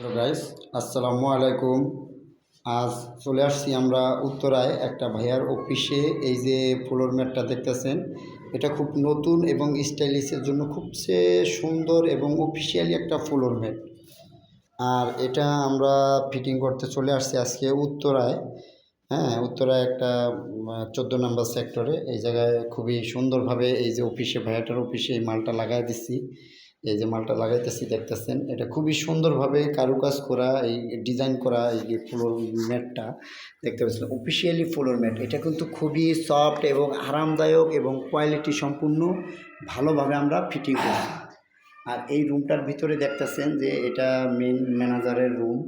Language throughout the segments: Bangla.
হ্যালো গাইস, আসসালামু আলাইকুম। আজ চলে আসছি আমরা উত্তরায় একটা ভাইয়ার অফিসে। এই যে ফ্লোর ম্যাটটা দেখতেছেন, এটা খুব নতুন এবং স্টাইলিশের জন্য খুবচেয়ে সুন্দর এবং অফিসিয়ালি একটা ফ্লোর ম্যাট। আর এটা আমরা ফিটিং করতে চলে আসছি আজকে উত্তরায়। হ্যাঁ, উত্তরায় একটা 14 নম্বর সেক্টরে। এই জায়গায় খুবই সুন্দরভাবে এই যে অফিসে, ভাইয়াটার অফিসে এই মালটা লাগাই দিচ্ছি। এই যে মালটা লাগাইতেছি দেখতেছেন, এটা খুবই সুন্দরভাবে কারুকাজ করা, এই ডিজাইন করা এই যে ফ্লোর ম্যাটটা দেখতে পাচ্ছেন, অফিসিয়ালি ফ্লোর ম্যাট। এটা কিন্তু খুবই সফট এবং আরামদায়ক এবং কোয়ালিটি সম্পূর্ণ ভালোভাবে আমরা ফিটিং করি। আর এই রুমটার ভিতরে দেখতেছেন যে এটা মেন ম্যানেজারের রুম।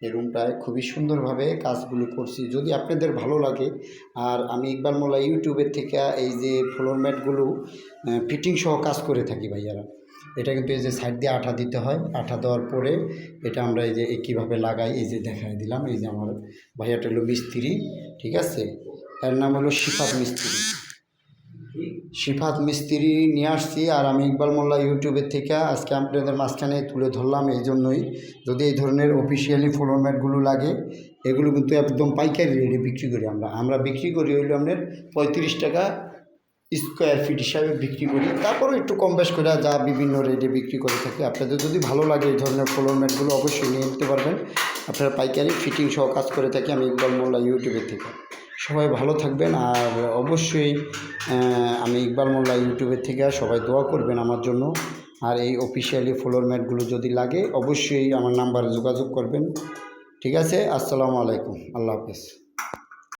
এই রুমটায় খুবই সুন্দরভাবে কাজগুলো করছি। যদি আপনাদের ভালো লাগে, আর আমি ইকবাল মোল্লা ইউটিউবের থেকে এই যে ফ্লোর ম্যাটগুলো ফিটিং সহ কাজ করে থাকি ভাইয়ারা। এটা কিন্তু এই যে সাইড দিয়ে আঠা দিতে হয়, আঠা দেওয়ার পরে এটা আমরা এই যে কীভাবে লাগাই এই যে দেখাই দিলাম। এই যে আমার ভাইয়াটা হলো মিস্ত্রি, ঠিক আছে, এর নাম হলো শিফাত মিস্ত্রি। শিফাত মিস্ত্রি নিয়ে আসছি, আর আমি ইকবাল মোল্লা ইউটিউবের থেকে আজকে আপনাদের মাঝখানে তুলে ধরলাম। এই জন্যই, যদি এই ধরনের অফিসিয়ালি ফ্লোর ম্যাটগুলো লাগে, এগুলো কিন্তু একদম পাইকারি রেটে বিক্রি করি আমরা বিক্রি করি হইলো আপনার 35 টাকা স্কোয়ার ফিট হিসাবে বিক্রি করি। তারপরও একটু কম বেশ করে যা বিভিন্ন রেটে বিক্রি করে থাকি। আপনাদের যদি ভালো লাগে এই ধরনের ফ্লোর ম্যাটগুলো, অবশ্যই নিয়ে নিতে পারবেন। আপনারা পাইকারি ফিটিং সহ কাজ করে থাকি আমি ইকবাল মোল্লা ইউটিউবের থেকে। সবাই ভালো থাকবেন, আর অবশ্যই আমি ইকবাল মোল্লা ইউটিউবের থেকে সবাই দোয়া করবেন আমার জন্য। আর এই অফিসিয়ালি ফ্লোর ম্যাটগুলো যদি লাগে, অবশ্যই আমার নাম্বারে যোগাযোগ করবেন। ঠিক আছে, আসসালামু আলাইকুম, আল্লাহ হাফেজ।